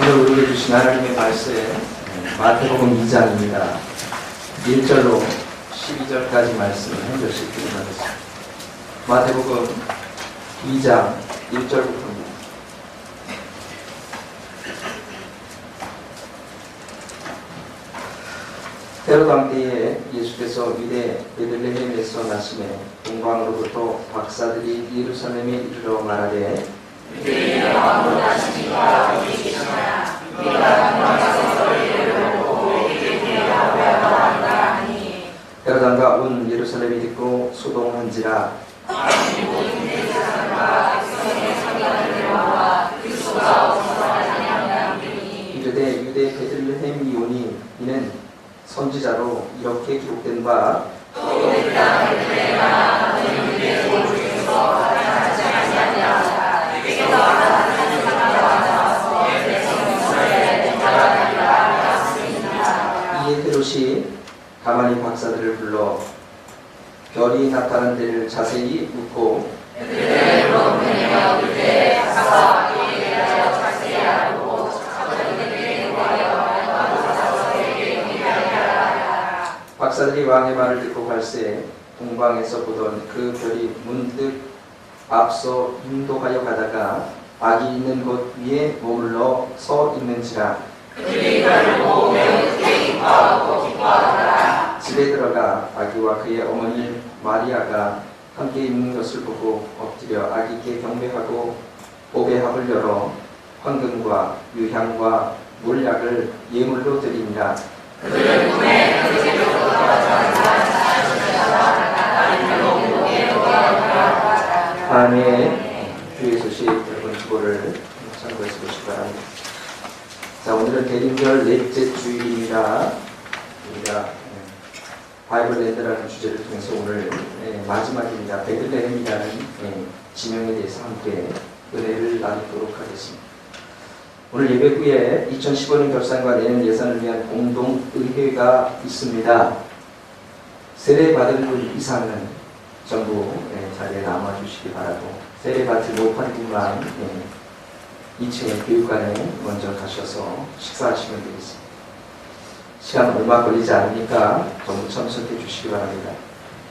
오늘 우리에게 주신 하나님의 말씀 마태복음 2장입니다. 1절로 12절까지 말씀을 한 절씩 읽어보겠습니다. 마태복음 2장 1절부터입니다. 헤롯 왕 때에 예수께서 유대 베들레헴에서 나시매 동방으로부터 박사들이 예루살렘에 이르러 말하되 유대인의 왕으로 나시니가 어디 계시나 우리가 도망가서 너희를 보고 우리에게 대하여 말한다 하니 헤롯 왕과 온 예루살렘이 듣고 소동한지라 왕이 모든 유대 사람과 백성의 상관을 모아 그리스도가 어디서 왔느냐 하니 이르되 유대 베들레헴이 오니 이는 선지자로 이렇게 기록된 바 또 내 땅을 내가 너희 유대 중에서 나타나지 아니하리라 내게서 나타나는 자가 나와서 백성 이스라엘의 나라리라 하였습니다. 이에 헤롯이 가만히 박사들을 불러 별이 나타난 데를 자세히 묻고 그들로 내가 올 때 가서 이에 대하여 자세히 알고 자기들에게 구하여 받아서 내게 얘기하리라. 박사들이 왕의 말을 듣고 갈새 동방에서 보던 그 별이 문득 앞서 인도하여 가다가 악이 있는 곳 위에 머물러 서 있는지라 그들이 별을 보고 매우 크게 기뻐하고 기뻐하더라. 집에 들어가 아기와 그의 어머니 마리아가 함께 있는 것을 보고 엎드려 아기께 경배하고 보배합을 열어 황금과 유향과 몰약을 예물로 드립니다. 그들은 꿈에 그리스도로 다음에 주의 소식 여러분 주보를 참고해서 보시기 바랍니다. 자, 오늘은 대림절 넷째 주일입니다. 우리가 바이블랜드라는 주제를 통해서 오늘 마지막입니다. 베들레헴이라는 지명에 대해서 함께 은혜를 나누도록 하겠습니다. 오늘 예배 후에 2015년 결산과 내년 예산을 위한 공동의회가 있습니다. 세례받은 분 이상은 전부 자리에 남아주시기 바라고, 세례받지 못한 분만 2층의 교육관에 먼저 가셔서 식사하시면 되겠습니다. 시간 얼마 걸리지 않으니까 전부 참석해 주시기 바랍니다.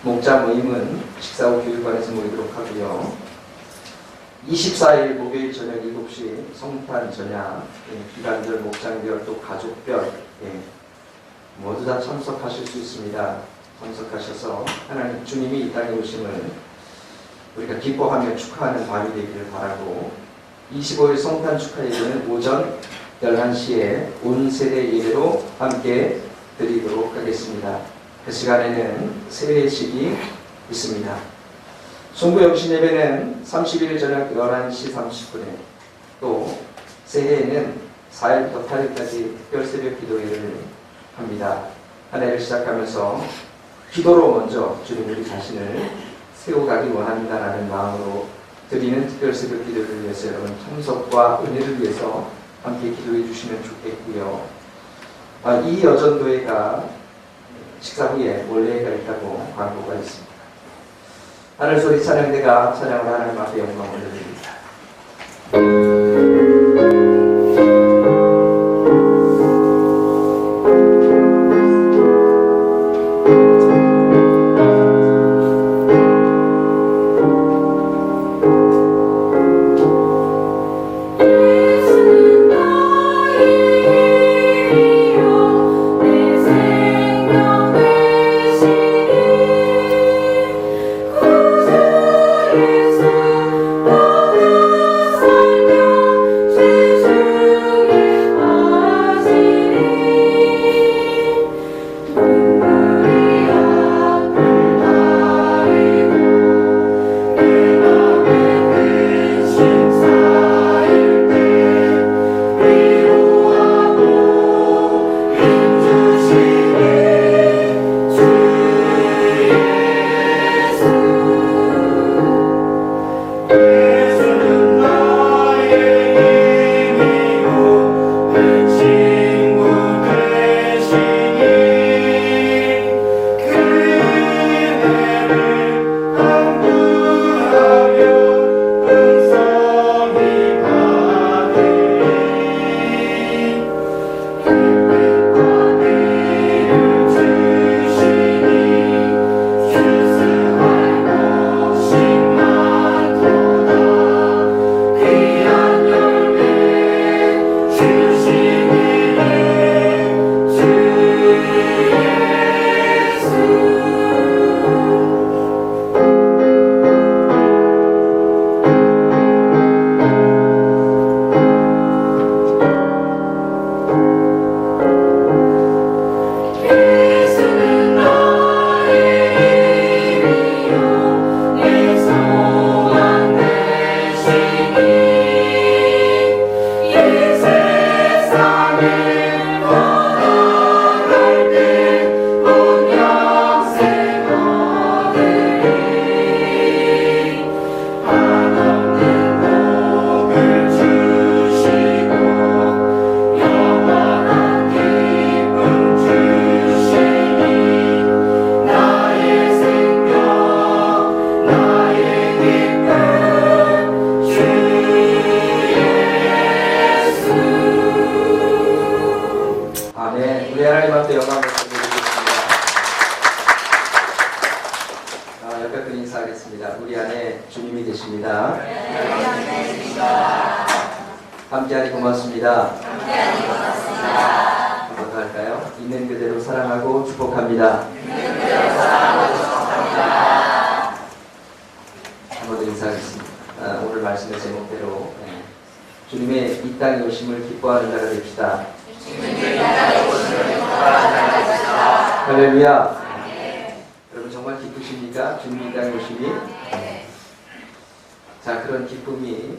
목자 모임은 식사 후 교육관에서 모이도록 하고요. 24일 목요일 저녁 7시 성탄 전야, 기간별, 목장별, 또 가족별 모두 다 참석하실 수 있습니다. 참석하셔서 하나님 주님이 이 땅에 오심을 우리가 기뻐하며 축하하는 밤이 되기를 바라고, 25일 성탄 축하 예배는 오전 11시에 온 세대 예배로 함께 드리도록 하겠습니다. 그 시간에는 세례식이 있습니다. 송구 영신 예배는 31일 저녁 11시 30분에, 또 새해에는 4일부터 8일까지 특별 새벽 기도회를 합니다. 한 해를 시작하면서 기도로 먼저 주님 우리 자신을 세워가기 원합니다라는 마음으로 드리는 특별 새벽 기도를 위해서 여러분 참석과 은혜를 위해서 함께 기도해 주시면 좋겠고요. 이 여전도회가 식사 후에 원래가 있다고 광고가 있습니다. 하늘소리 찬양대가 찬양을 하나님 앞에 영광을 올려드립니다. 구주예수 너무 살려 앞에 영광 말씀드리겠습니다. 옆에 인사하겠습니다. 우리 안에 주님이 계십니다. 함께하니 고맙습니다. 한번 더 할까요? 있는 그대로 사랑하고 축복합니다. 한번 더 인사하겠습니다. 오늘 말씀의 제목대로 주님의 이 땅에 오심을 기뻐하는 자가 됩시다. 할렐루야. 여러분 정말 기쁘십니까? 주님이 이 땅에 오심이? 자, 그런 기쁨이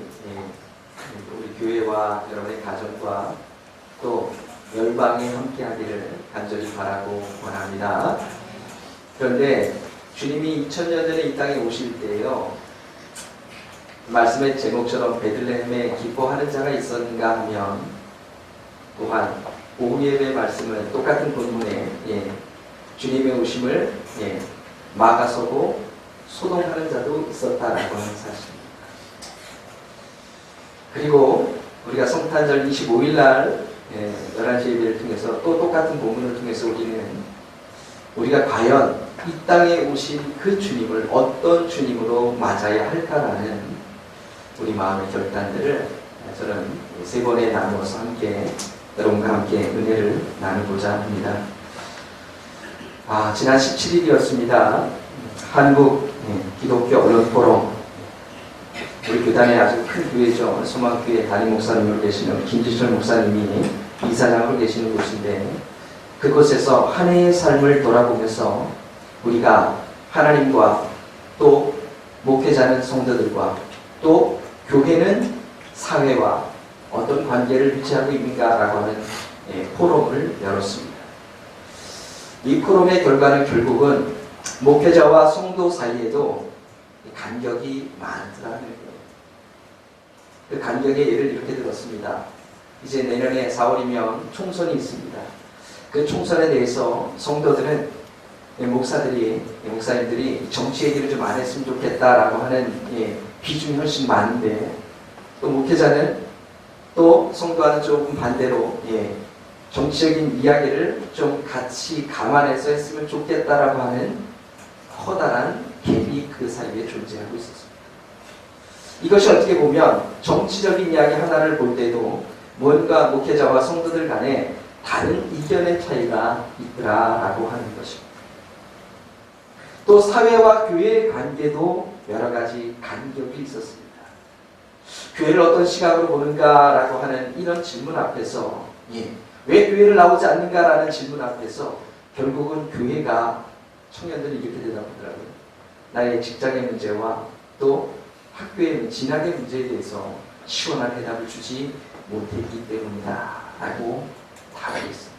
우리 교회와 여러분의 가정과 또 열방에 함께하기를 간절히 바라고 원합니다. 그런데 주님이 2000년 전에 이 땅에 오실 때요, 말씀의 제목처럼 베들레헴에 기뻐하는 자가 있었는가 하면, 또한 오후 예배 말씀은 똑같은 본문에 주님의 오심을 막아서고 소동하는 자도 있었다라고 하는 사실입니다. 그리고 우리가 성탄절 25일 날 11시 예배를 통해서 또 똑같은 본문을 통해서 우리가 과연 이 땅에 오신 그 주님을 어떤 주님으로 맞아야 할까라는 우리 마음의 결단들을 저는 세 번에 나누어서 여러분과 함께 은혜를 나누고자 합니다. 지난 17일이었습니다. 한국 기독교 언론 포럼, 우리 교단의 아주 큰 교회죠. 소망교회 담임 목사님으로 계시는 김지철 목사님이 이사장으로 계시는 곳인데, 그곳에서 한 해의 삶을 돌아보면서 우리가 하나님과 또 목회자는 성도들과 또 교회는 사회와 어떤 관계를 유지하고 있는가라고 하는 포럼을 열었습니다. 이 포럼의 결과는 결국은 목회자와 성도 사이에도 간격이 많더라는 거예요. 그 간격의 예를 이렇게 들었습니다. 이제 내년에 4월이면 총선이 있습니다. 그 총선에 대해서 성도들은 목사님들이 정치 얘기를 좀 안 했으면 좋겠다라고 하는 비중이 훨씬 많은데, 또 목회자는 또 성도와는 조금 반대로 정치적인 이야기를 좀 같이 감안해서 했으면 좋겠다라고 하는 커다란 갭이 그 사이에 존재하고 있었습니다. 이것이 어떻게 보면 정치적인 이야기 하나를 볼 때도 뭔가 목회자와 성도들 간에 다른 이견의 차이가 있더라라고 하는 것입니다. 또 사회와 교회의 관계도 여러 가지 간격이 있었습니다. 교회를 어떤 시각으로 보는가라고 하는 이런 질문 앞에서, 왜 교회를 나오지 않는가라는 질문 앞에서 결국은 교회가, 청년들이 이렇게 대답하더라고요. 나의 직장의 문제와 또 학교의 진학의 문제에 대해서 시원한 대답을 주지 못했기 때문이다 라고 답하고 있습니다.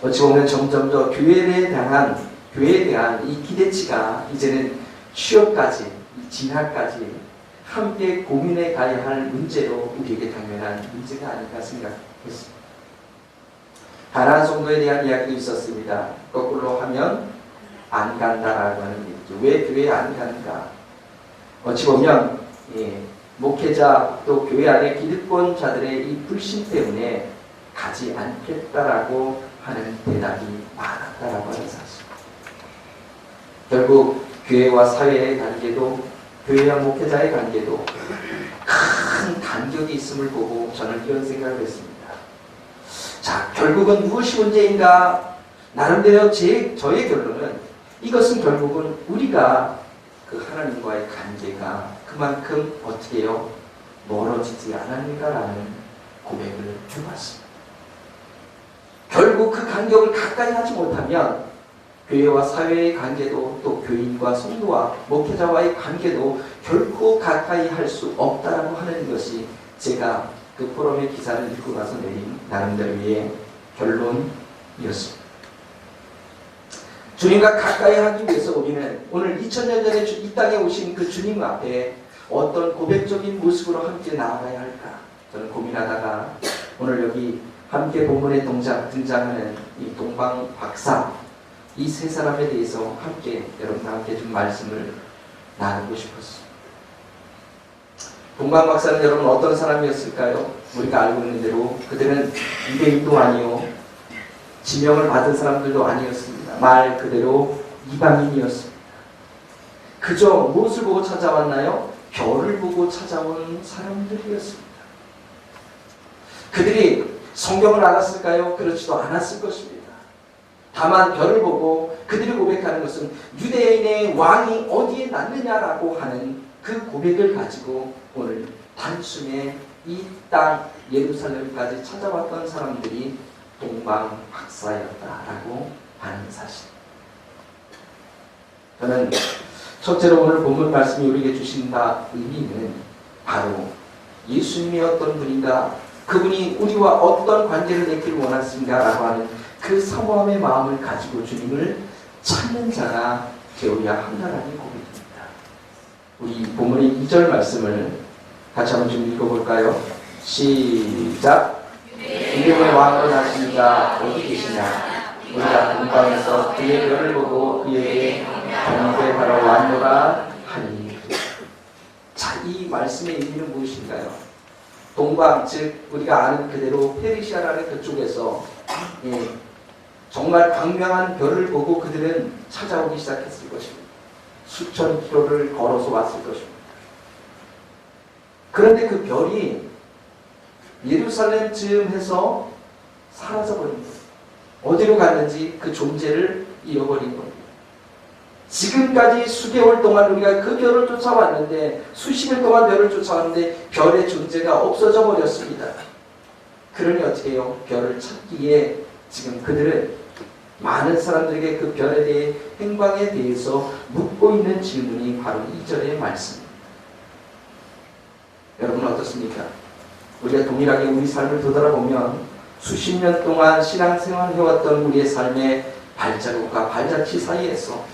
어찌 보면 점점 더 교회에 대한 이 기대치가 이제는 취업까지, 진학까지 함께 고민해 가야 할 문제로 우리에게 당면한 문제가 아닐까 생각했습니다. 가나안 성도에 대한 이야기도 있었습니다. 거꾸로 하면 안 간다라고 하는 얘기죠. 왜 교회에 안 가는가? 어찌 보면 목회자 또 교회 안에 기득권자들의 이 불신 때문에 가지 않겠다라고 하는 대답이 많았다라고 하는 사실. 결국 교회와 사회의 관계도, 교회와 목회자의 관계도 큰 간격이 있음을 보고 저는 이런 생각을 했습니다. 자, 결국은 무엇이 문제인가? 나름대로 저의 결론은 이것은 결국은 우리가 그 하나님과의 관계가 그만큼 어떻게 해요? 멀어지지 않았는가라는 고백을 해봤습니다. 결국 그 간격을 가까이 하지 못하면 교회와 사회의 관계도, 또 교인과 성도와 목회자와의 관계도 결코 가까이 할 수 없다라고 하는 것이 제가 그 포럼의 기사를 읽고 나서 내린 나름대로의 결론이었습니다. 주님과 가까이 하기 위해서 우리는 오늘 2000년 전에 이 땅에 오신 그 주님 앞에 어떤 고백적인 모습으로 함께 나아가야 할까? 저는 고민하다가 오늘 여기 함께 본문에 등장하는 이 동방 박사, 이 세 사람에 대해서 여러분과 함께 좀 말씀을 나누고 싶었습니다. 동방 박사는 여러분 어떤 사람이었을까요? 우리가 알고 있는 대로 그들은 유대인도 아니요, 지명을 받은 사람들도 아니었습니다. 말 그대로 이방인이었습니다. 그저 무엇을 보고 찾아왔나요? 별을 보고 찾아온 사람들이었습니다. 그들이 성경을 알았을까요? 그렇지도 않았을 것입니다. 다만 별을 보고 그들이 고백하는 것은 유대인의 왕이 어디에 났느냐라고 하는 그 고백을 가지고 오늘 단숨에 이 땅 예루살렘까지 찾아왔던 사람들이 동방박사였다라고 하는 사실. 저는 첫째로 오늘 본문 말씀이 우리에게 주신다 의미는 바로 예수님이 어떤 분인가, 그분이 우리와 어떤 관계를 맺기를 원하십니까라고 하는 그 사모함의 마음을 가지고 주님을 찾는 자가 되어야 한다라는 고백입니다. 우리 본문의 2절 말씀을 같이 한번 좀 읽어볼까요? 시작. 유대인의 왕으로 나신 이가 어디 계시냐? 우리가 동방에서 그의 별을 보고 그에게 경배하러 왔노라 하니. 자, 이 말씀의 의미는 무엇인가요? 동방, 즉 우리가 아는 그대로 페르시아라는 그쪽에서 정말 광명한 별을 보고 그들은 찾아오기 시작했을 것입니다. 수천 킬로를 걸어서 왔을 것입니다. 그런데 그 별이 예루살렘쯤에서 사라져버린 거예요. 어디로 갔는지 그 존재를 잃어버린 겁니다. 지금까지 수개월 동안 우리가 그 별을 쫓아왔는데, 수십 일 동안 별을 쫓아왔는데 별의 존재가 없어져 버렸습니다. 그러니 어떻게 해요? 별을 찾기에 지금 그들은 많은 사람들에게 그 별에 대해 행방에 대해서 묻고 있는 질문이 바로 2절의 말씀입니다. 여러분 어떻습니까? 우리가 동일하게 우리 삶을 되돌아보면 수십 년 동안 신앙생활을 해왔던 우리의 삶의 발자국과 발자취 사이에서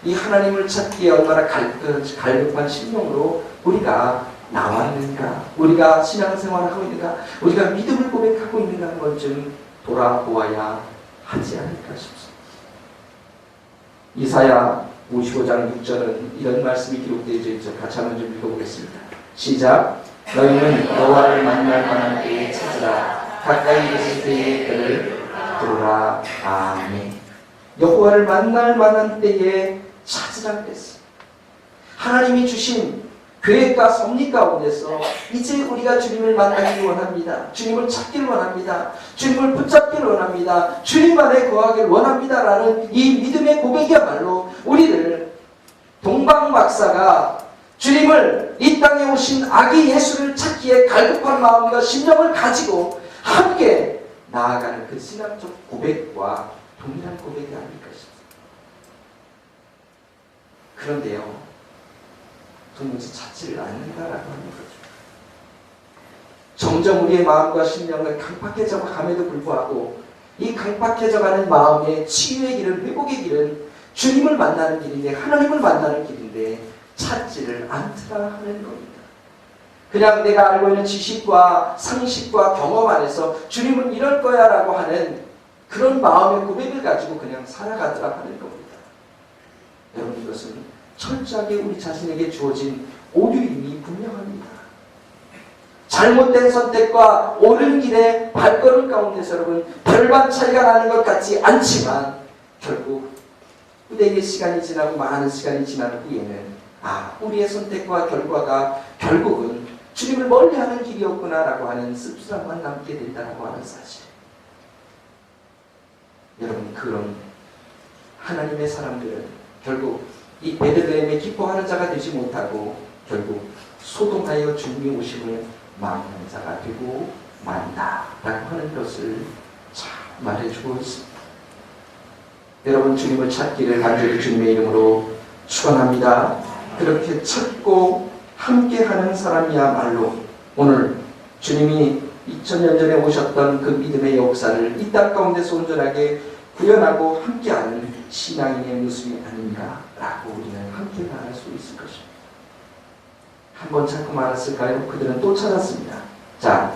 이 하나님을 찾기에 얼마나 갈급한 심령으로 우리가 나왔는가, 우리가 신앙생활을 하고 있는가, 우리가 믿음을 고백하고 있는가 하는 걸 좀 돌아보아야 하지 않을까 싶습니다. 이사야 55장 6절은 이런 말씀이 기록되어 있죠. 같이 한번 좀 읽어보겠습니다. 시작. 너희는 여호와를 만날 만한 때에 찾으라. 가까이 계실 때에 그를 부르라. 아멘. 여호와를 만날 만한 때에 찾으라 그랬어요. 하나님이 주신 계획과 섭리 가운데서 이제 우리가 주님을 만나기를 원합니다. 주님을 찾기를 원합니다. 주님을 붙잡기를 원합니다. 주님 안에 거하기를 원합니다라는 이 믿음의 고백이야말로 우리를 동방박사가 주님을 이 땅에 오신 아기 예수를 찾기에 갈급한 마음과 심령을 가지고 함께 나아가는 그 신학적 고백과 동일한 고백이 아닐까 싶습니다. 그런데요, 도무지 찾지를 않는다라고 하는 거죠. 점점 우리의 마음과 심령은 강팍해져 감에도 불구하고 이 강팍해져가는 마음의 치유의 길은, 회복의 길은 주님을 만나는 길인데, 하나님을 만나는 길인데 찾지를 않더라 하는 겁니다. 그냥 내가 알고 있는 지식과 상식과 경험 안에서 주님은 이럴 거야 라고 하는 그런 마음의 고백을 가지고 그냥 살아가더라 하는 겁니다. 여러분, 이것은 철저하게 우리 자신에게 주어진 오류임이 분명합니다. 잘못된 선택과 옳은 길의 발걸음 가운데서 여러분 별반 차이가 나는 것 같지 않지만 결국 후대의 시간이 지나고 많은 시간이 지난 후에는 우리의 선택과 결과가 결국은 주님을 멀리하는 길이었구나라고 하는 씁쓸함만 남게 된다라고 하는 사실. 여러분, 그런 하나님의 사람들은 결국 이 베들레헴에 기뻐하는 자가 되지 못하고 결국 소동하여 주님이 오심을 망하는 자가 되고 만다라고 하는 것을 잘 말해주고 있습니다. 여러분, 주님을 찾기를 간절히 주님의 이름으로 축원합니다. 그렇게 찾고 함께하는 사람이야말로 오늘 주님이 2000년 전에 오셨던 그 믿음의 역사를 이 땅 가운데서 온전하게 구현하고 함께하는 신앙인의 모습이 아닌가라고 우리는 함께 말할 수 있을 것입니다. 한 번 찾고 말았을까요? 그들은 또 찾았습니다. 자,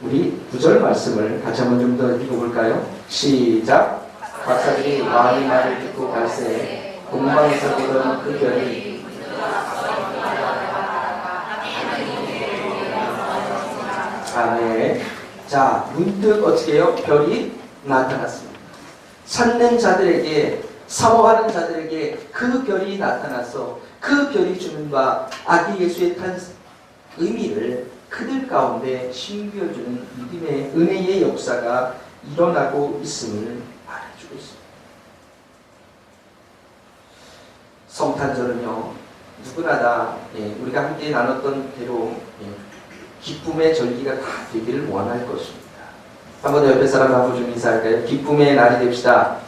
우리 9절 말씀을 같이 한번 좀 더 읽어볼까요? 시작. 박사들이 왕의 말을 듣고 갈새 동방에서 보던 그 별이 네. 자, 문득 어떻게 해요? 별이 나타났습니다. 찾는 자들에게, 사모하는 자들에게 그 별이 나타나서 그 별이 주는 바 아기 예수의 의미를 그들 가운데 심겨주는 믿음의 은혜의 역사가 일어나고 있음을 말해주고 있습니다. 성탄절은요, 누구나 다 우리가 함께 나눴던 대로 기쁨의 절기가 다 되기를 원할 것입니다. 한 번 더 옆에 사람 하고 좀 인사할까요? 기쁨의 날이 됩시다.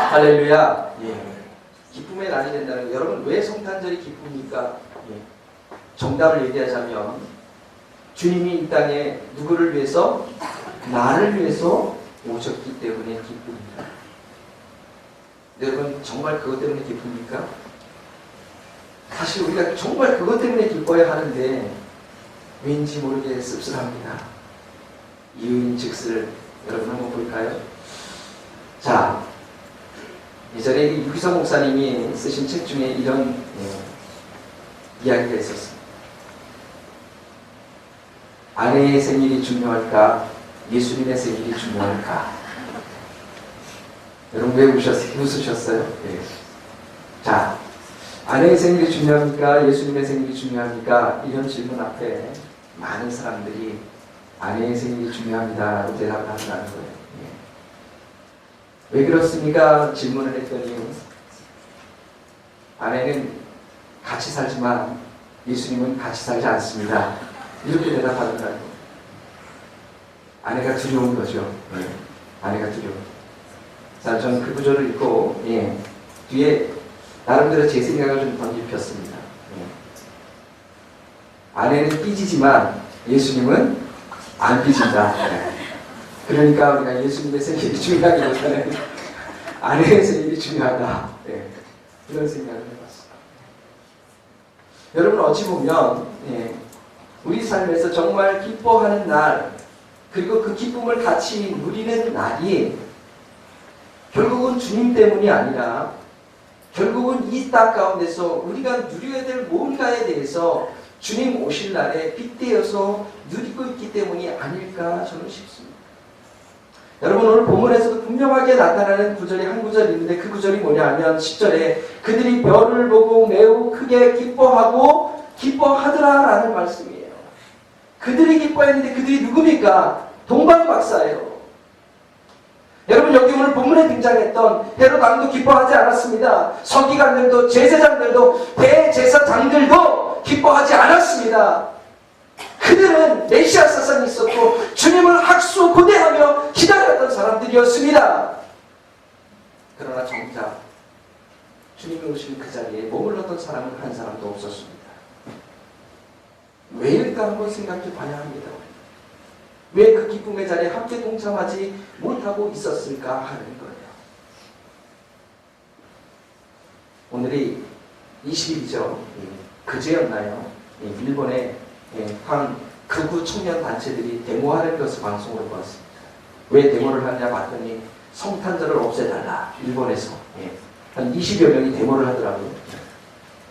할렐루야. 기쁨의 날이 된다는 거. 여러분, 왜 성탄절이 기쁨입니까? 정답을 얘기하자면 주님이 이 땅에 누구를 위해서? 나를 위해서 오셨기 때문에 기쁩니다. 여러분, 정말 그것 때문에 기쁩니까? 사실 우리가 정말 그것 때문에 기뻐야 하는데 왠지 모르게 씁쓸합니다. 이유인즉슨 여러분 한번 볼까요? 자, 예전에 유기성 목사님이 쓰신 책 중에 이런 이야기가 있었습니다. 아내의 생일이 중요할까? 예수님의 생일이 중요할까? 여러분 왜 웃으셨어요? 네. 자, 아내의 생일이 중요합니까? 예수님의 생일이 중요합니까? 이런 질문 앞에 많은 사람들이 아내의 생일이 중요합니다라고 대답을 하더라는 거예요. 왜 그렇습니까? 질문을 했더니 아내는 같이 살지만 예수님은 같이 살지 않습니다. 이렇게 대답하더라고요. 아내가 두려운 거죠. 아내가 두려워. 자, 저는 그 구절을 읽고 뒤에 나름대로 제 생각을 좀 던집혔습니다. 아내는 삐지지만 예수님은 안 삐진다. 그러니까 우리가 예수님의 생일이 중요하기보다는 아내의 생일이 중요하다. 이런 생각을 해봤습니다. 여러분, 어찌 보면 우리 삶에서 정말 기뻐하는 날, 그리고 그 기쁨을 같이 누리는 날이 결국은 주님 때문이 아니라 결국은 이 땅 가운데서 우리가 누려야 될 뭔가에 대해서 주님 오실 날에 빗대어서 누리고 있기 때문이 아닐까 저는 싶습니다. 여러분, 오늘 본문에서도 분명하게 나타나는 구절이 한 구절이 있는데 그 구절이 뭐냐 하면 10절에 그들이 별을 보고 매우 크게 기뻐하더라 라는 말씀이에요. 그들이 기뻐했는데 그들이 누굽니까? 동방박사예요. 여러분, 여기 오늘 본문에 등장했던 헤롯 왕도 기뻐하지 않았습니다. 서기관들도 제사장들도 대제사장들도 기뻐하지 않았습니다. 그들은 메시아 사상이 있었고 주님을 학수고대하며 기다렸던 사람들이었습니다. 그러나 정작 주님이 오신 그 자리에 머물렀던 사람은 한 사람도 없었습니다. 왜일까 한번 생각해 봐야 합니다. 왜 그 기쁨의 자리에 함께 동참하지 못하고 있었을까 하는 거예요. 오늘이 20일이죠. 그제였나요? 일본의 한 극우 청년 단체들이 데모하는 것을 방송으로 보았습니다. 왜 데모를 하냐 봤더니 성탄절을 없애달라. 일본에서 한 20여 명이 데모를 하더라고요.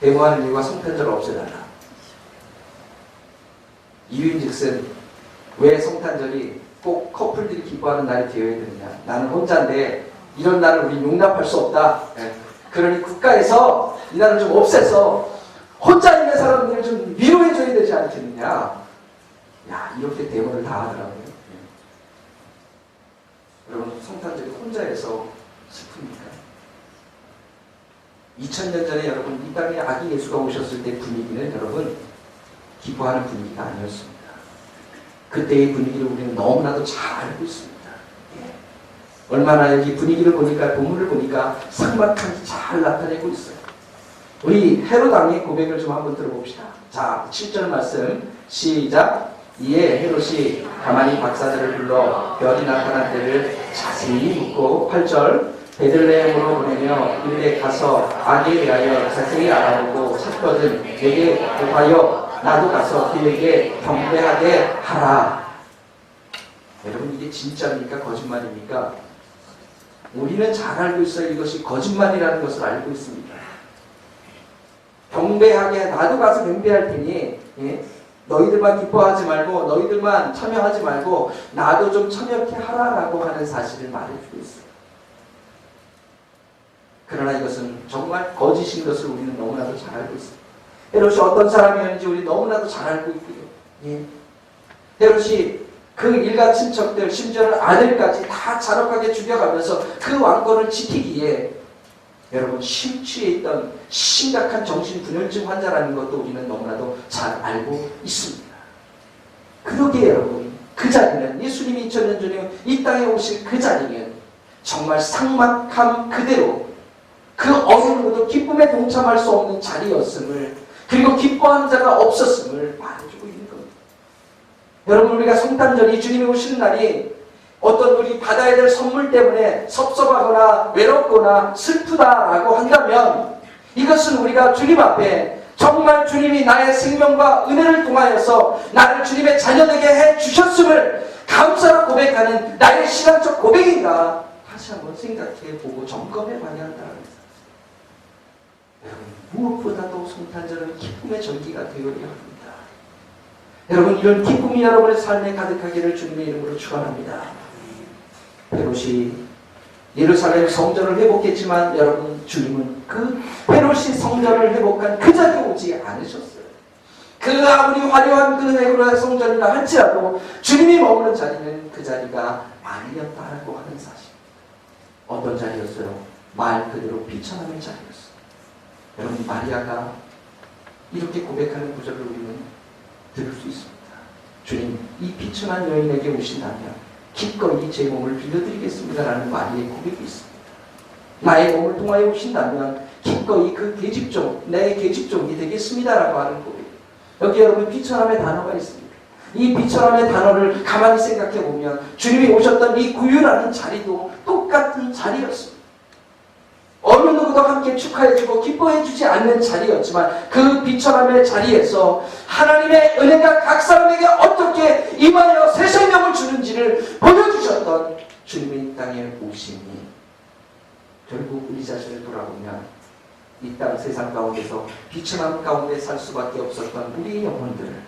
데모하는 이유가 성탄절을 없애달라. 이유인즉슨 왜 성탄절이 꼭 커플들이 기뻐하는 날이 되어야 되느냐. 나는 혼자인데 이런 날을 우리 용납할 수 없다. 그러니 국가에서 이 날을 좀 없애서 혼자 있는 사람들을 좀 위로해줘야 되지 않겠느냐. 야, 이렇게 데모를 다 하더라고요. 여러분, 성탄절이 혼자여서 슬픕니까? 2000년 전에 여러분 이 땅에 아기 예수가 오셨을 때 분위기는 여러분 기뻐하는 분위기가 아니었습니다. 그때의 분위기를 우리는 너무나도 잘 알고 있습니다. 얼마나 여기 분위기를 보니까, 본문을 보니까 삭막하게 잘 나타내고 있어요. 우리 헤롯 왕의 고백을 좀 한번 들어봅시다. 자, 7절 말씀 시작. 이에 헤롯이 가만히 박사들을 불러 별이 나타난 때를 자세히 묻고 8절 베들레헴으로 보내며 이르되 가서 아기에 대하여 자세히 알아보고 찾거든 내게 보하여 나도 가서 그에게 경배하게 하라. 여러분, 이게 진짜입니까? 거짓말입니까? 우리는 잘 알고 있어요. 이것이 거짓말이라는 것을 알고 있습니다. 경배하게, 나도 가서 경배할 테니 너희들만 기뻐하지 말고 너희들만 참여하지 말고 나도 좀 참여케 하라라고 하는 사실을 말해주고 있어요. 그러나 이것은 정말 거짓인 것을 우리는 너무나도 잘 알고 있습니다. 헤롯이 어떤 사람이었는지 우리 너무나도 잘 알고 있고요. 예. 헤롯이 그 일가 친척들 심지어는 아들까지 다 잔혹하게 죽여가면서 그 왕권을 지키기에 여러분 심취해 있던 심각한 정신분열증 환자라는 것도 우리는 너무나도 잘 알고 있습니다. 그러기에 여러분 그 자리는 예수님이 2000년 전에 이 땅에 오실 그 자리는 정말 삭막함 그대로 그 어느 누구도 기쁨에 동참할 수 없는 자리였음을 그리고 기뻐하는 자가 없었음을 말해주고 있는 겁니다. 여러분 우리가 성탄절이 주님이 오시는 날이 어떤 우리 받아야 될 선물 때문에 섭섭하거나 외롭거나 슬프다라고 한다면 이것은 우리가 주님 앞에 정말 주님이 나의 생명과 은혜를 통하여서 나를 주님의 자녀되게 해주셨음을 감사로 고백하는 나의 신앙적 고백인가 다시 한번 생각해보고 점검해봐야 한다는 거예요. 여러분 무엇보다도 성탄절은 기쁨의 절기가 되어야 합니다. 여러분 이런 기쁨이 여러분의 삶에 가득하기를 주님의 이름으로 축원합니다. 헤롯이 예루살렘 성전을 회복했지만 여러분 주님은 그 헤롯이 성전을 회복한 그 자리에 오지 않으셨어요. 그 아무리 화려한 그 헤롯의 성전이라 할지라도 주님이 머무는 자리는 그 자리가 아니었다라고 하는 사실. 어떤 자리였어요? 말 그대로 비천함의 자리였어요. 여러분 마리아가 이렇게 고백하는 구절을 우리는 들을 수 있습니다. 주님 이 비천한 여인에게 오신다면 기꺼이 제 몸을 빌려드리겠습니다라는 마리아의 고백이 있습니다. 나의 몸을 통하여 오신다면 기꺼이 그 계집종, 내 계집종이 되겠습니다라고 하는 고백. 여기 여러분 비천함의 단어가 있습니다. 이 비천함의 단어를 가만히 생각해 보면 주님이 오셨던 이 구유라는 자리도 똑같은 자리였습니다. 어느 누구도 함께 축하해주고 기뻐해주지 않는 자리였지만 그 비천함의 자리에서 하나님의 은혜가 각 사람에게 어떻게 임하여 새 생명을 주는지를 보여주셨던 주님의 이 땅에 오심이 결국 우리 자신을 돌아보면 이 땅 세상 가운데서 비천함 가운데 살 수밖에 없었던 우리의 영혼들을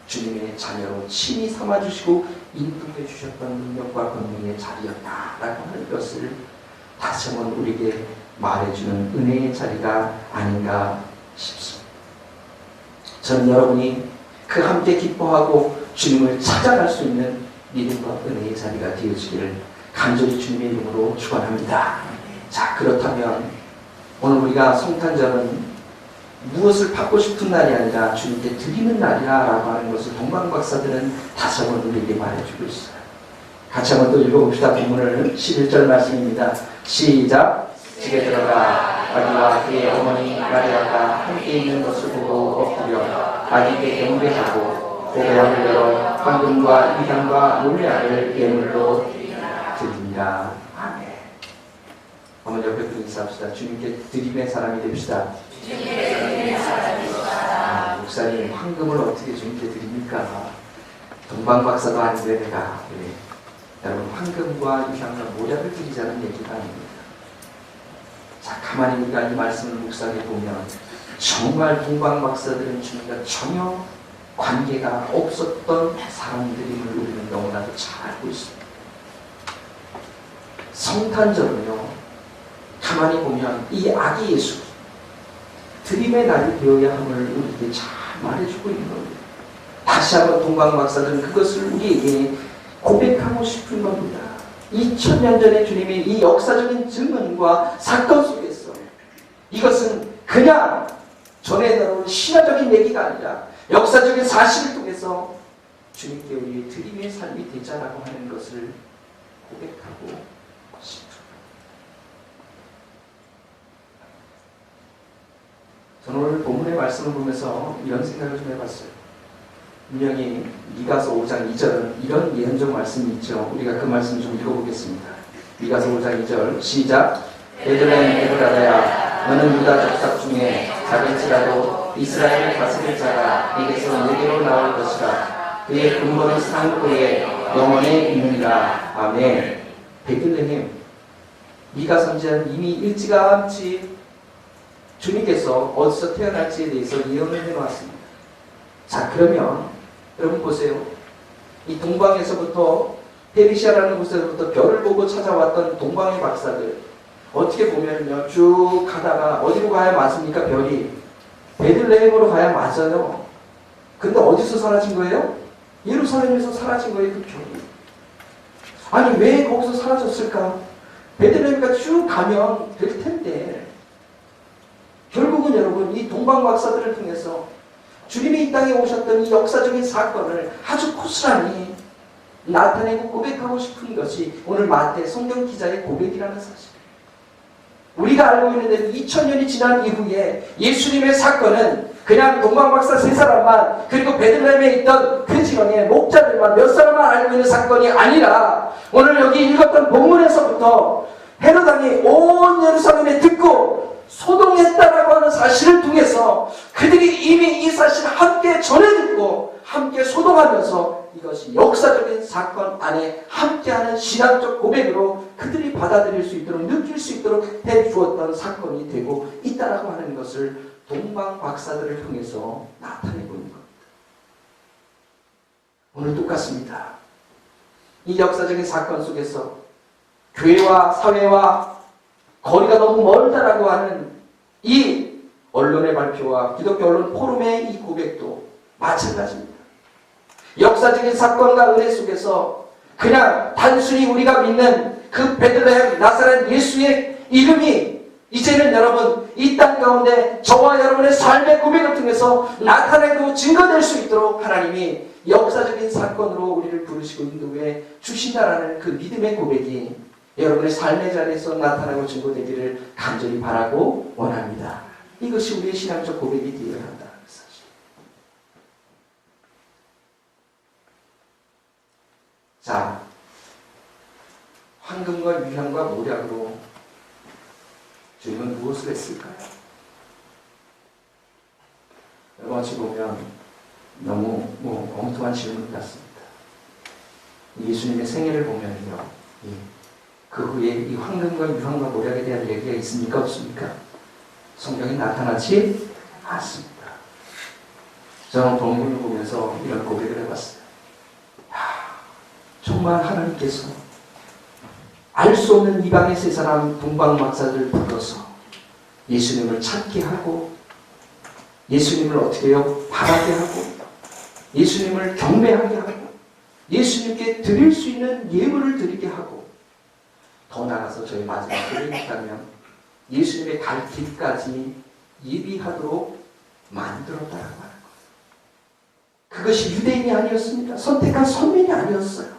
주님의 자녀로 친히 삼아주시고 인도해 주셨던 능력과 권능의 자리였다라고 하는 것을 다시 한번 우리에게 말해주는 은혜의 자리가 아닌가 싶습니다. 저는 여러분이 그 함께 기뻐하고 주님을 찾아갈 수 있는 믿음과 은혜의 자리가 되어지기를 간절히 주님의 이름으로 축원합니다. 자 그렇다면 오늘 우리가 성탄절은 무엇을 받고 싶은 날이 아니라 주님께 드리는 날이라고 하는 것을 동방박사들은 다시 한번 우리에게 말해주고 있어요. 같이 한번 또 읽어봅시다. 본문을 11절 말씀입니다. 시작. 집에 들어가 아기와 그의 어머니 마리아가 함께 있는 것을 보고 엎드려 아기에게 경배하고 보배함을 열어 황금과 이향과 몰약을 예물로 드립니다. 아멘. 어머니 옆에 분 인사합시다. 주님께 드림의 사람이 됩시다. 목사님 황금을 어떻게 주님께 드립니까? 동방박사도 아닌데 내가 여러분 황금과 이향과 몰약을 드리자는 얘기가 아닙니다. 자 가만히 우리가 이 말씀을 묵상해 보면 정말 동방박사들은 주님과 전혀 관계가 없었던 사람들임을 우리는 너무나도 잘 알고 있습니다. 성탄절은요 가만히 보면 이 아기 예수 드림의 날이 되어야 함을 우리에게 잘 말해주고 있는 겁니다. 다시 한번 동방박사들은 그것을 우리에게 고백하고 싶은 겁니다. 2000년 전에 주님의 이 역사적인 증언과 사건 속에서 이것은 그냥 전해 들어온 신화적인 얘기가 아니라 역사적인 사실을 통해서 주님께 우리의 드림의 삶이 되자라고 하는 것을 고백하고 싶습니다. 저는 오늘 본문의 말씀을 보면서 이런 생각을 좀 해봤어요. 분명히 미가서 5장 2절은 이런 예언적 말씀이 있죠. 우리가 그 말씀 좀 읽어보겠습니다. 미가서 5장 2절 시작. 베들레헴 에브라다야 너는 유다 족속 중에 작을지라도 이스라엘을 다스릴 자가 네게서 내게로 나올 것이라. 그의 근본은 상고에 영원에 있느니라. 아멘. 베들레헴 미가 선지자는 이미 일찌감치 주님께서 어디서 태어날지에 대해서 예언을 해놓았습니다. 자, 그러면 여러분 보세요. 이 동방에서부터 페르시아라는 곳에서부터 별을 보고 찾아왔던 동방의 박사들, 어떻게 보면요, 쭉 가다가 어디로 가야 맞습니까? 별이 베들레헴으로 가야 맞아요. 근데 어디서 사라진 거예요? 예루살렘에서 사라진 거예요, 그 별이. 아니, 왜 거기서 사라졌을까? 베들레헴까지 쭉 가면 될 텐데, 결국은 여러분, 이 동방 박사들을 통해서 주님이 이 땅에 오셨던 이 역사적인 사건을 아주 고스란히 나타내고 고백하고 싶은 것이 오늘 마태 성경 기자의 고백이라는 사실. 우리가 알고 있는 대로 2000년이 지난 이후에 예수님의 사건은 그냥 동방박사 세 사람만, 그리고 베들레헴에 있던 그 지방의 목자들만 몇 사람만 알고 있는 사건이 아니라, 오늘 여기 읽었던 본문에서부터 헤롯 왕이 온 예루살렘에 듣고 소동했다라고 하는 사실을 통해서 그들이 이미 이 사실을 함께 전해 듣고 함께 소동하면서 이것이 역사적인 사건 안에 함께하는 신학적 고백으로 그들이 받아들일 수 있도록, 느낄 수 있도록 해주었던 사건이 되고 있다라고 하는 것을 동방 박사들을 통해서 나타내고 있는 겁니다. 오늘 똑같습니다. 이 역사적인 사건 속에서 교회와 사회와 거리가 너무 멀다라고 하는 이 언론의 발표와 기독교 언론 포럼의 이 고백도 마찬가지입니다. 역사적인 사건과 은혜 속에서 그냥 단순히 우리가 믿는 그 베들레헴 나사렛 예수의 이름이 이제는 여러분 이 땅 가운데 저와 여러분의 삶의 고백을 통해서 나타내고 증거될 수 있도록 하나님이 역사적인 사건으로 우리를 부르시고 인도해 주신다라는 그 믿음의 고백이 여러분의 삶의 자리에서 나타나고 증거되기를 간절히 바라고 원합니다. 이것이 우리의 신앙적 고백이 되어야 한다는 사실. 자, 황금과 유향과 모략으로 주님은 무엇을 했을까요? 여러분 어찌 보면 너무 엉뚱한 질문 같습니다. 예수님의 생애를 보면요, 그 후에 이 황금과 유황과 모략에 대한 얘기가 있습니까? 없습니까? 성경에 나타나지 않습니다. 저는 본문을 보면서 이런 고백을 해봤어요. 정말 하나님께서 알 수 없는 이방의 세 사람 동방 박사들을 불러서 예수님을 찾게 하고, 예수님을 어떻게 해요? 바라게 하고, 예수님을 경배하게 하고, 예수님께 드릴 수 있는 예물을 드리게 하고, 더 나아가서 저희 마지막 고백이 있다면 예수님의 갈 길까지 예비하도록 만들었다라고 하는 거예요. 그것이 유대인이 아니었습니다. 선택한 선민이 아니었어요.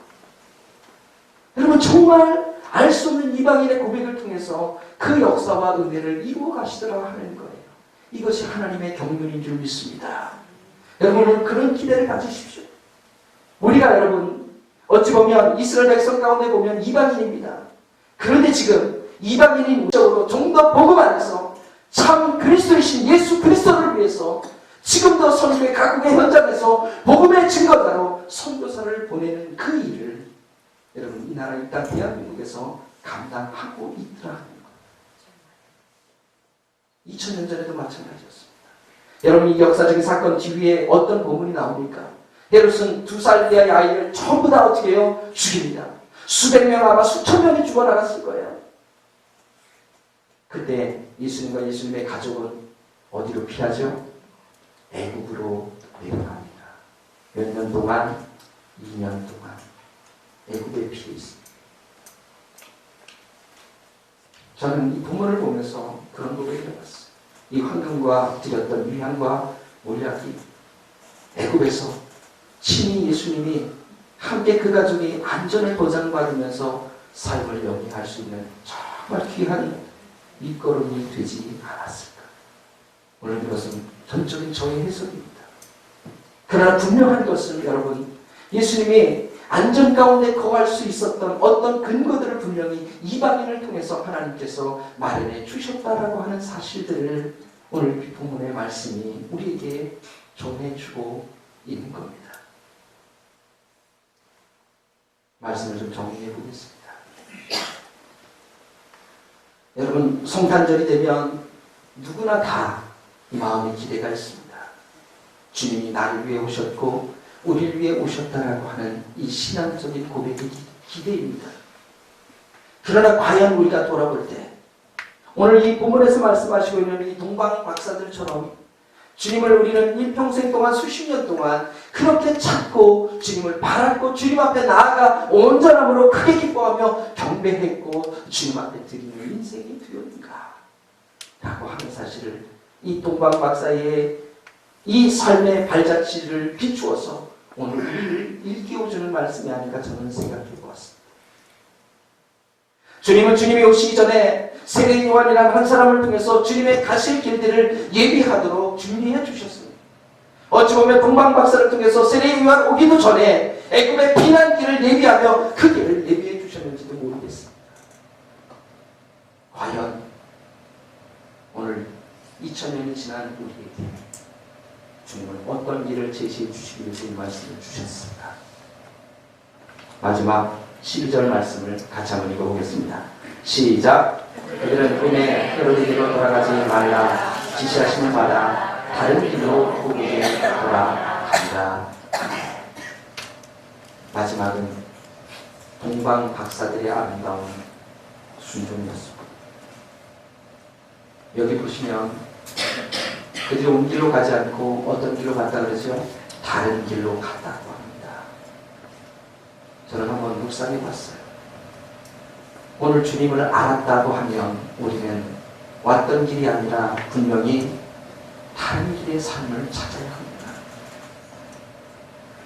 여러분 정말 알 수 없는 이방인의 고백을 통해서 그 역사와 은혜를 이루어 가시더라 하는 거예요. 이것이 하나님의 경륜인 줄 믿습니다. 여러분은 그런 기대를 가지십시오. 우리가 여러분 어찌 보면 이스라엘 백성 가운데 보면 이방인입니다. 그런데 지금 이방인인 우적으로 좀 더 복음 안에서 참 그리스도이신 예수 그리스도를 위해서 지금도 선교의 각국의 현장에서 복음의 증거자로 선교사를 보내는 그 일을 여러분 이 나라 이 땅 대한민국에서 감당하고 있더라. 2000년 전에도 마찬가지였습니다. 여러분 이 역사적인 사건 뒤에 어떤 본문이 나옵니까? 헤롯은 2살 때의 아이를 전부 다 어떻게 해요? 죽입니다. 수백 명 아마 수천 명이 죽어나갔을 거예요. 그때 예수님과 예수님의 가족은 어디로 피하죠? 애국으로 내려갑니다. 몇 년 동안? 2년 동안 애국에 피해 있습니다. 저는 이 본문을 보면서 그런 고백을 해봤어요. 이 황금과 드렸던 유향과 몰약이 애국에서 친히 예수님이 함께 그 가족이 안전을 보장받으면서 삶을 영위할 수 있는 정말 귀한 밑거름이 되지 않았을까. 오늘 이것은 전적인 저의 해석입니다. 그러나 분명한 것은 여러분 예수님이 안전 가운데 거할 수 있었던 어떤 근거들을 분명히 이방인을 통해서 하나님께서 마련해 주셨다라고 하는 사실들을 오늘 본문의 말씀이 우리에게 전해주고 있는 겁니다. 말씀을 좀 정리해 보겠습니다. 여러분 성탄절이 되면 누구나 다 이 마음에 기대가 있습니다. 주님이 나를 위해 오셨고 우리를 위해 오셨다라고 하는 이 신앙적인 고백이 기대입니다. 그러나 과연 우리가 돌아볼 때 오늘 이 본문에서 말씀하시고 있는 이 동방 박사들처럼 주님을 우리는 일평생 동안 수십 년 동안 그렇게 찾고 주님을 바랐고 주님 앞에 나아가 온전함으로 크게 기뻐하며 경배했고 주님 앞에 드리는 인생이 되었는가 라고 하는 사실을 이 동방 박사의 이 삶의 발자취를 비추어서 오늘 우리를 일깨워주는 말씀이 아닌가 저는 생각해 보았습니다. 주님은 주님이 오시기 전에 세례 요한이라는 한 사람을 통해서 주님의 가실 길들을 예비하도록 준비해 주셨습니다. 어찌 보면 동방 박사를 통해서 세례 요한 오기도 전에 애굽의 피난길을 예비하며 그 길을 예비해 주셨는지도 모르겠습니다. 과연 오늘 2000년이 지난 우리에게 주님은 어떤 길을 제시해 주시기를 주님 말씀을 주셨습니다. 마지막 12절 말씀을 같이 한번 읽어보겠습니다. 시작. 그들은 꿈에 헤로디게로 돌아가지 말라 지시하시는 바라 다른 길로 고국에 돌아간다. 마지막은 동방 박사들의 아름다운 순종이었습니다. 여기 보시면 그들이 온 길로 가지 않고 어떤 길로 갔다 그러죠? 다른 길로 갔다고 합니다. 저는 한번 묵상해 봤어요. 오늘 주님을 알았다고 하면 우리는 왔던 길이 아니라 분명히 다른 길의 삶을 찾아야 합니다.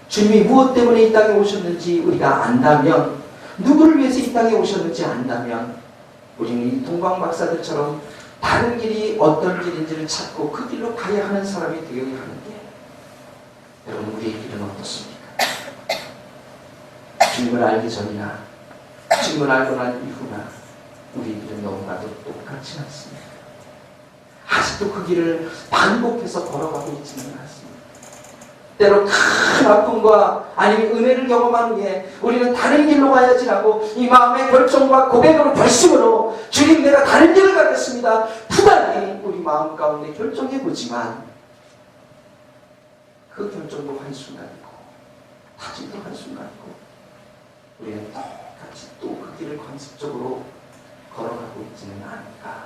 주님이 무엇 때문에 이 땅에 오셨는지 우리가 안다면, 누구를 위해서 이 땅에 오셨는지 안다면 우리는 이 동방 박사들처럼 다른 길이 어떤 길인지를 찾고 그 길로 가야 하는 사람이 되어야 하는데, 여러분 우리의 길은 어떻습니까? 주님을 알기 전이나 주님을 알고 난 이후나 우리의 길은 너무나도 똑같지 않습니다. 아직도 그 길을 반복해서 걸어가고 있지는 않습니다. 때로 큰 아픔과 아니면 은혜를 경험한 후에 우리는 다른 길로 가야지라고 이 마음의 결정과 고백으로 결심으로 주님 내가 다른 길을 가겠습니다 부단히 우리 마음 가운데 결정해보지만 그 결정도 한순간이고 다짐도 한순간이고 우리는 똑같이 또 그 길을 관습적으로 걸어가고 있지는 않을까.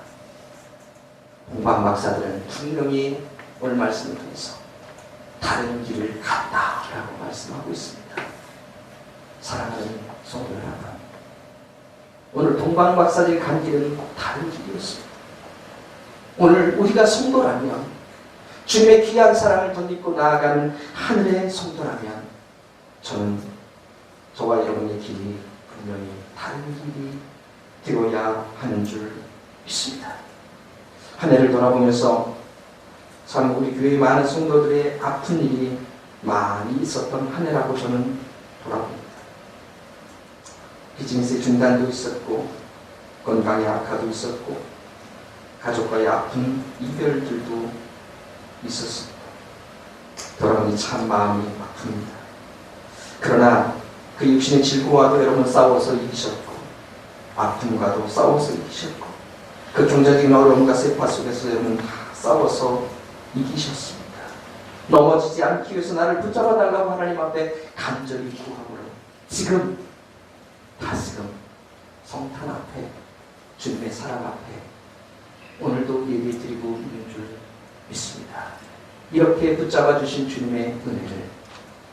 동방 박사들은 분명히 오늘 말씀을 통해서 다른 길을 갔다라고 말씀하고 있습니다. 사랑하는 성도 여러분, 오늘 동방 박사들이 간 길은 다른 길이었습니다. 오늘 우리가 성도라면, 주님의 귀한 사랑을 덧입고 나아가는 하늘의 성도라면, 저는 저와 여러분의 길이 분명히 다른 길이 되어야 하는 줄 믿습니다. 한 해를 돌아보면서 참 우리 교회 많은 성도들의 아픈 일이 많이 있었던 한 해라고 저는 돌아봅니다. 비즈니스의 중단도 있었고, 건강의 악화도 있었고, 가족과의 아픈 이별들도 있었습니다. 돌아보니 참 마음이 아픕니다. 그러나 그 육신의 질고와도 여러분 싸워서 이기셨고, 아픔과도 싸워서 이기셨고, 그 경제적인 어려움과 세파 속에서 여러분 다 싸워서 이기셨습니다. 넘어지지 않기 위해서 나를 붙잡아 달라고 하나님 앞에 간절히 구함으로 지금 다시금 성탄 앞에, 주님의 사랑 앞에 오늘도 예배 드리고 있는 줄 믿습니다. 이렇게 붙잡아 주신 주님의 은혜를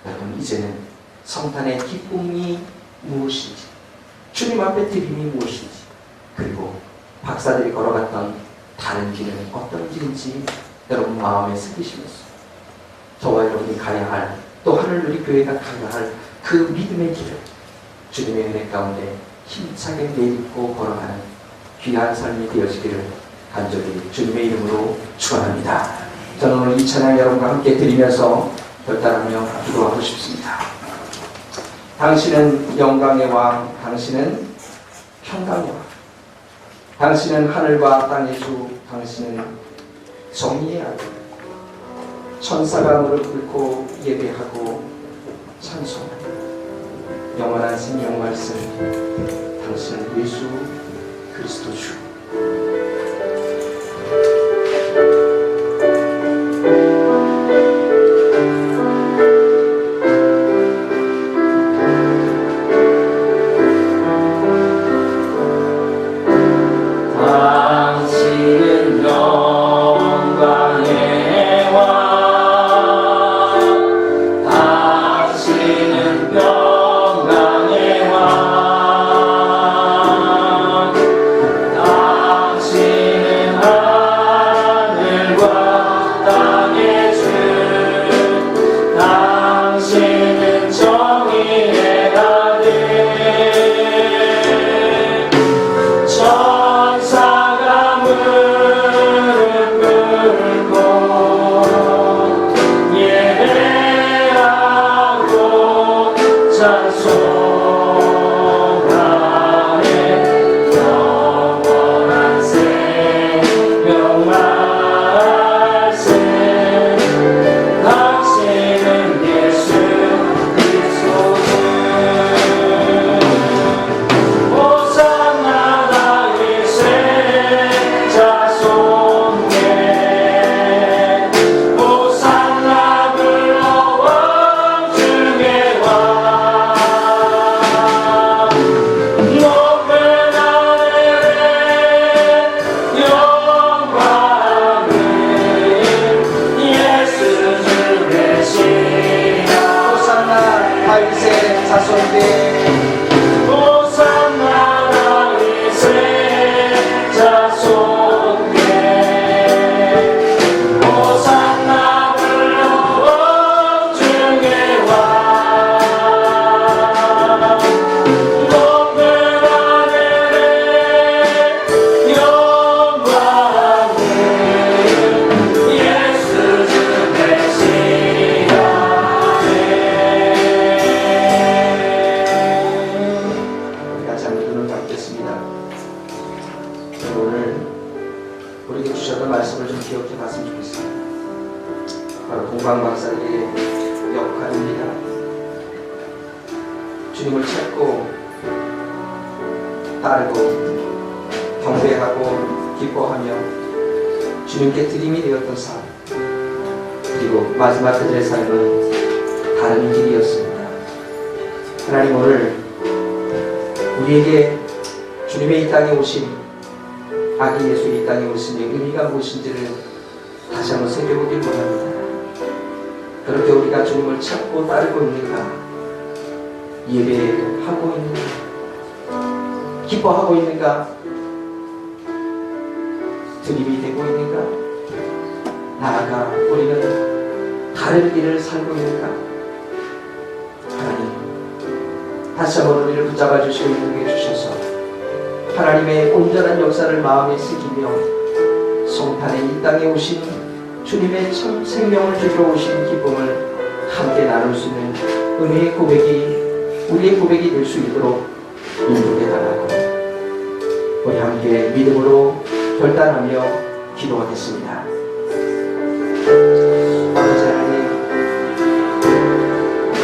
여러분 이제는 성탄의 기쁨이 무엇인지, 주님 앞에 드림이 무엇인지, 그리고 박사들이 걸어갔던 다른 길은 어떤 길인지 여러분 마음에 새기시면서 저와 여러분이 가야 할, 또 하늘 우리 교회가 가야 할 그 믿음의 길을 주님의 은혜 가운데 힘차게 내딛고 걸어가는 귀한 삶이 되어지기를 간절히 주님의 이름으로 축원합니다. 저는 오늘 이 찬양 여러분과 함께 드리면서 결단하며 기도하고 싶습니다. 당신은 영광의 왕, 당신은 평강의 왕, 당신은 하늘과 땅의 주, 당신은 정의의 아들. 천사가 무릎 꿇고 예배하고 찬송하는 영원한 생명 말씀, 당신은 예수 그리스도 주. 기억해 봤으면 좋겠습니다. 바로 동방박사의 역할입니다. 주님을 찾고 따르고 경배하고 기뻐하며 주님께 드림이 되었던 삶, 그리고 마지막 그들의 삶은 다른 길이었습니다. 하나님 오늘 우리에게 주님의 이 땅에 오심, 아기 예수 이 땅에 오심의 의미가 무엇인지를 다시 한번 새겨보길 원합니다. 그렇게 우리가 주님을 찾고 따르고 있는가, 예배하고 있는가, 기뻐하고 있는가, 드림이 되고 있는가, 나아가 우리는 다른 길을 살고 있는가. 하나님 다시 한번 우리를 붙잡아 주시고 인도해 주셔서 하나님의 온전한 역사를 마음에 새기며 성탄의 이 땅에 오신 주님의 참 생명을 주러 오신 기쁨을 함께 나눌 수 있는 은혜의 고백이 우리의 고백이 될 수 있도록 인도해 달라고 우리 함께 믿음으로 결단하며 기도하겠습니다. 아버지 하나님,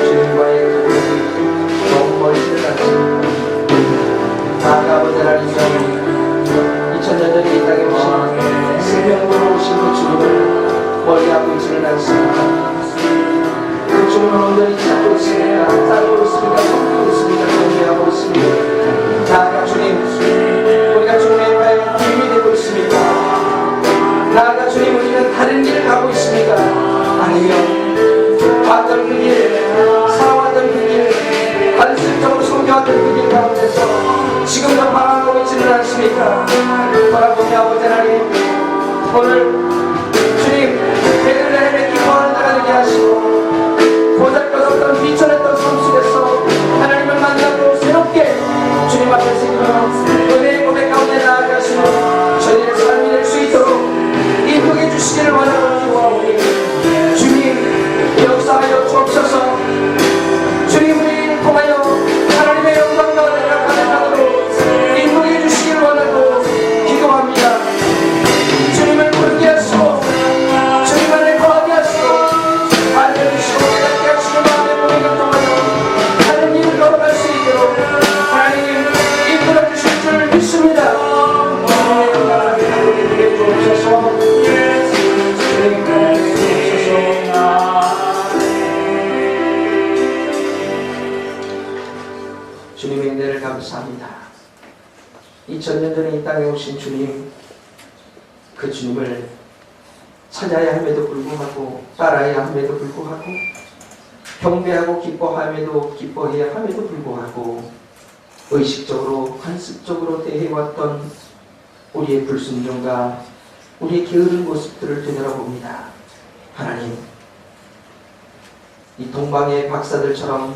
주님과의 관계가 너무 멀지는 않습니다. 나아가 아버지 하나님, 2000년 전에 이 땅에 오신 생명으로 오신 그 주님을 멀리하고 있지는 않습니다. 그 주님을 온전히 찾고 있습니다. 따르고 있습니다. 섬기고 있습니다. 경배하고 있습니다. 나아가 주님, 우리가 주님의 과연 힘이 되고 있습니까? 나아가 주님, 우리는 다른 길을 가고 있습니까? 아니면 봤던 그 길, 살아왔던 그 길, 관습적으로 섬겨왔던 그 길 가운데서 지금도 방황하고 있지는 않습니까? 바라보며 아버지 하나님, 오늘 주님 베들레헴에 기뻐하는 자가 되게 하시고 보잘것없던 비천했던 삶 속에서 하나님을 만나고 새롭게 주님 앞에 서기며 은혜의 고백 가운데 나아가시는 저희의 삶이 될 수 있도록 인도해 주시기를 원하고 기도하오니 주님 역사하여 주옵소서. 주님을 통하여 하나님의 영광과 은혜가 가득하도록 인도해 주시기를 원하고 기도합니다. 주님을 부르게 하시고 주님 안에 거하게 하시고 알려주시고 깨닫게 하시는 마음의 보내가 통하여 다른 길을 걸어갈 수 있도록 하나님 이끌어 주실 줄 믿습니다. 주님의 영광을 하나님께 주옵소서. 주님의 은혜를 감사합니다. 2000년 전에 이 땅에 오신 주님, 그 주님을 찾아야 함에도 불구하고 따라야 함에도 불구하고 경배하고 기뻐함에도 기뻐해야 함에도 불구하고 의식적으로 관습적으로 대해왔던 우리의 불순종과 우리의 게으른 모습들을 되돌아봅니다. 하나님, 이 동방의 박사들처럼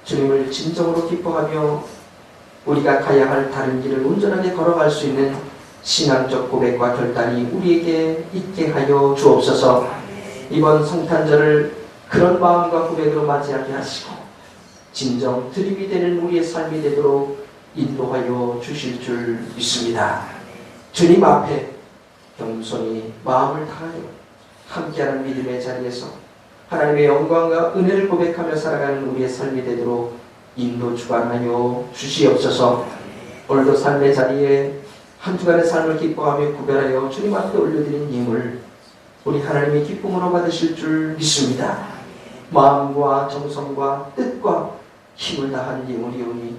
주님을 진정으로 기뻐하며 우리가 가야 할 다른 길을 온전하게 걸어갈 수 있는 신앙적 고백과 결단이 우리에게 있게 하여 주옵소서. 이번 성탄절을 그런 마음과 고백으로 맞이하게 하시고 진정 드림이 되는 우리의 삶이 되도록 인도하여 주실 줄 믿습니다. 주님 앞에 겸손히 마음을 다하여 함께하는 믿음의 자리에서 하나님의 영광과 은혜를 고백하며 살아가는 우리의 삶이 되도록 인도 주관하여 주시옵소서. 오늘도 삶의 자리에 한 주간의 삶을 기뻐하며 구별하여 주님 앞에 올려드린 예물 우리 하나님의 기쁨으로 받으실 줄 믿습니다. 마음과 정성과 뜻과 힘을 다한 예물이오니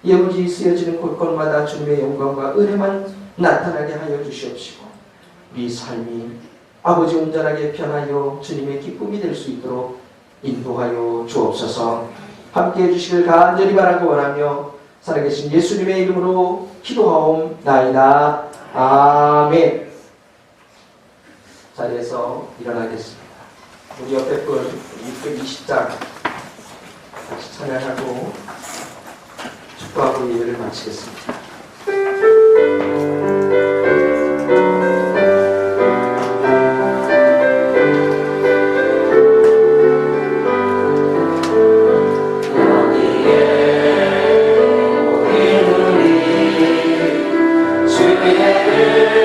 예물이 쓰여지는 곳곳마다 주님의 영광과 은혜만 나타나게 하여 주시옵시고 우리 삶이 아버지 온전하게 변하여 주님의 기쁨이 될 수 있도록 인도하여 주옵소서. 함께 해주시길 간절히 바라고 원하며 살아계신 예수님의 이름으로 기도하옵나이다. 아멘. 자리에서 일어나겠습니다. 우리 옆에 분 620장 다시 찬양하고 축도하고 예배를 마치겠습니다.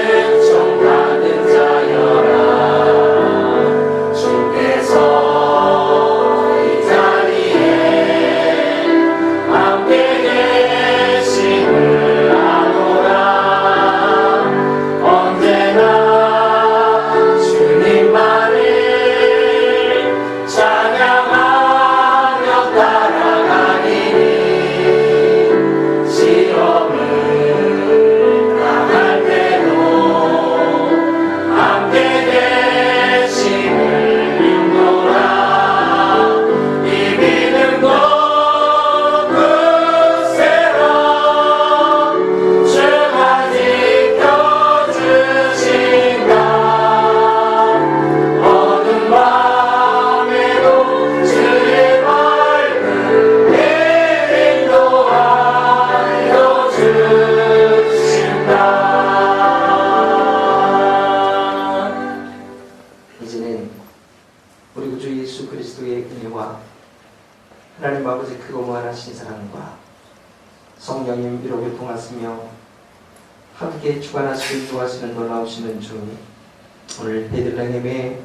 은총받은 자여 성령님 위로 교통하시며 함께 주관하시고 인도하시는 놀라우시는 주님, 오늘 베들레헴에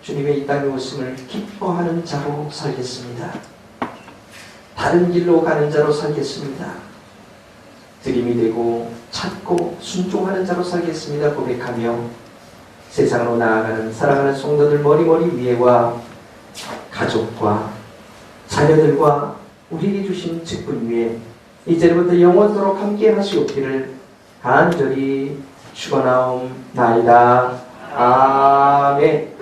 주님의 이 땅에 오심을 기뻐하는 자로 살겠습니다. 다른 길로 가는 자로 살겠습니다. 드림이 되고 찾고 순종하는 자로 살겠습니다. 고백하며 세상으로 나아가는 사랑하는 성도들 머리머리 위에와 가족과 자녀들과 우리에게 주신 직분 위에 이제부터 영원토록 함께 하시옵기를 간절히 축원하옵나이다. 아멘.